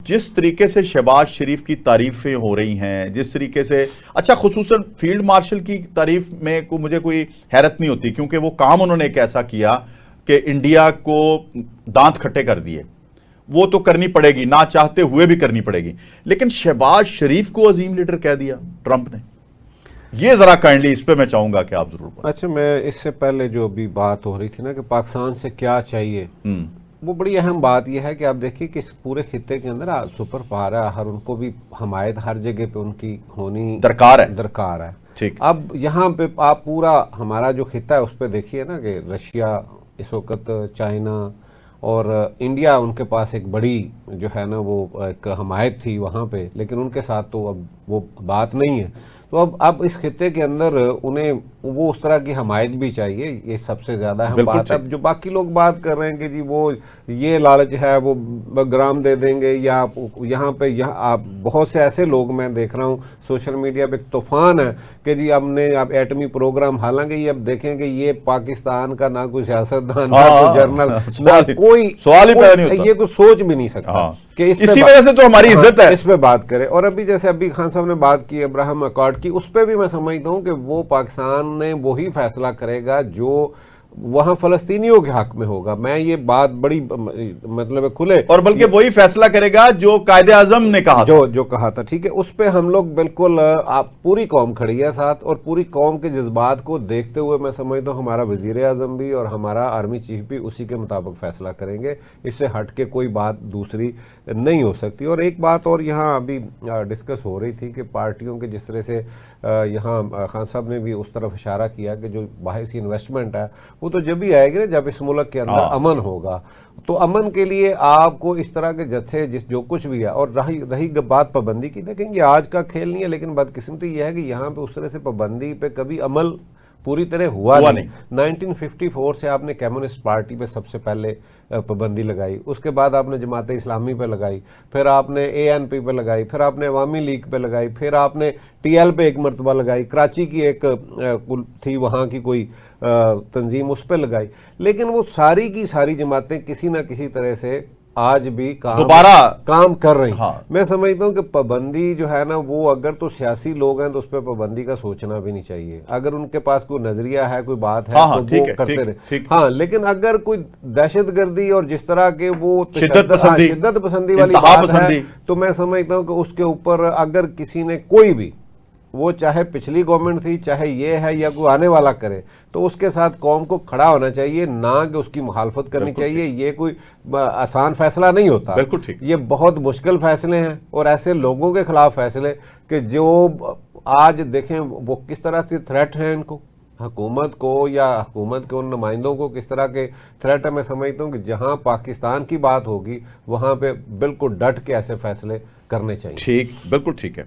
جس طریقے سے شہباز شریف کی تعریفیں ہو رہی ہیں، جس طریقے سے اچھا خصوصاً فیلڈ مارشل کی تعریف میں مجھے کوئی حیرت نہیں ہوتی، کیونکہ وہ کام انہوں نے ایک ایسا کیا کہ انڈیا کو دانت کھٹے کر دیے، وہ تو کرنی پڑے گی، نہ چاہتے ہوئے بھی کرنی پڑے گی، لیکن شہباز شریف کو عظیم لیڈر کہہ دیا ٹرمپ نے۔ یہ ذرا کائنڈلی اس پہ میں چاہوں گا کہ آپ ضرور بتائیں۔ اچھا، میں اس سے پہلے جو ابھی بات ہو رہی تھی نا کہ پاکستان سے کیا چاہیے، وہ بڑی اہم بات یہ ہے کہ آپ دیکھیے کہ اس پورے خطے کے اندر سپر پاور ہے، ہر ان کو بھی حمایت ہر جگہ پہ ان کی ہونی درکار ہے۔ ٹھیک، اب یہاں پہ آپ پورا ہمارا جو خطہ ہے اس پہ دیکھیے نا کہ رشیا اس وقت، چائنا اور انڈیا، ان کے پاس ایک بڑی جو ہے نا وہ ایک حمایت تھی وہاں پہ، لیکن ان کے ساتھ تو اب وہ بات نہیں ہے۔ تو اب اس خطے کے اندر انہیں وہ اس طرح کی حمایت بھی چاہیے، یہ سب سے زیادہ اہم بات ہے۔ اب جو باقی لوگ بات کر رہے ہیں کہ جی وہ یہ لالچ ہے، وہ گرام دے دیں گے، یا یہاں پہ آپ بہت سے ایسے لوگ میں دیکھ رہا ہوں سوشل میڈیا پہ ایک طوفان ہے کہ جی ہم نے اب ایٹمی پروگرام، حالانکہ یہ اب دیکھیں کہ یہ پاکستان کا نہ کوئی سیاستدان، نہ کوئی جرنل، نہ کوئی سوال ہی پیدا نہیں ہوتا، یہ کوئی سوچ بھی نہیں سکتا کہ اسی وجہ سے تو ہماری عزت ہے اس پہ بات کرے۔ اور ابھی جیسے ابھی خان صاحب نے بات کی ابراہم اکارڈ کی، اس پہ بھی میں سمجھتا ہوں کہ وہ پاکستان نے وہی فیصلہ کرے گا جو وہاں فلسطینیوں کے حق میں ہوگا۔ میں یہ بات بڑی مطلب کھلے، اور بلکہ وہی فیصلہ کرے گا جو قائد اعظم نے کہا جو کہا تھا، ٹھیک ہے، اس پہ ہم لوگ بالکل پوری قوم کھڑی ہے ساتھ، اور پوری قوم کے جذبات کو دیکھتے ہوئے میں سمجھتا ہوں ہمارا وزیر اعظم بھی اور ہمارا آرمی چیف بھی اسی کے مطابق فیصلہ کریں گے، اس سے ہٹ کے کوئی بات دوسری نہیں ہو سکتی۔ اور ایک بات اور یہاں ابھی ڈسکس ہو رہی تھی کہ پارٹیوں کے جس طرح سے یہاں خان صاحب نے بھی اس طرف اشارہ کیا کہ جو باہر سی انویسٹمنٹ ہے وہ تو جب ہی آئے گی نا جب اس ملک کے اندر امن ہوگا۔ تو امن کے لیے آپ کو اس طرح کے جتھے جو کچھ بھی ہے، اور رہی بات پابندی کی، دیکھیں یہ آج کا کھیل نہیں ہے، لیکن بدقسمتی یہ ہے کہ یہاں پہ اس طرح سے پابندی پہ کبھی عمل پوری طرح ہوا نہیں۔ 1954 سے آپ نے کمیونسٹ پارٹی پہ سب سے پہلے پابندی لگائی، اس کے بعد آپ نے جماعت اسلامی پہ لگائی، پھر آپ نے ANP پہ لگائی، پھر آپ نے عوامی لیگ پہ لگائی، پھر آپ نے TL پہ ایک مرتبہ لگائی، کراچی کی ایک تھی وہاں کی کوئی تنظیم، اس پہ لگائی، لیکن وہ ساری کی ساری جماعتیں کسی نہ کسی طرح سے آج بھی کام کر رہی ہیں۔ میں سمجھتا ہوں کہ پابندی جو ہے نا وہ اگر تو سیاسی لوگ ہیں تو اس پہ پابندی کا سوچنا بھی نہیں چاہیے، اگر ان کے پاس کوئی نظریہ ہے، کوئی بات ہے تو وہ کرتے رہے۔ ہاں، لیکن اگر کوئی دہشت گردی اور جس طرح کے وہ شدت پسندی والی بات ہے تو میں سمجھتا ہوں کہ اس کے اوپر اگر کسی نے کوئی بھی، وہ چاہے پچھلی گورنمنٹ تھی، چاہے یہ ہے یا کوئی آنے والا کرے، تو اس کے ساتھ قوم کو کھڑا ہونا چاہیے، نہ کہ اس کی مخالفت کرنی چاہیے۔ یہ کوئی آسان فیصلہ نہیں ہوتا، یہ بہت مشکل فیصلے ہیں، اور ایسے لوگوں کے خلاف فیصلے کہ جو آج دیکھیں وہ کس طرح سے تھریٹ ہیں ان کو، حکومت کو یا حکومت کے ان نمائندوں کو کس طرح کے تھریٹ ہے۔ میں سمجھتا ہوں کہ جہاں پاکستان کی بات ہوگی وہاں پہ بالکل ڈٹ کے ایسے فیصلے کرنے چاہیے۔ ٹھیک، بالکل ٹھیک ہے۔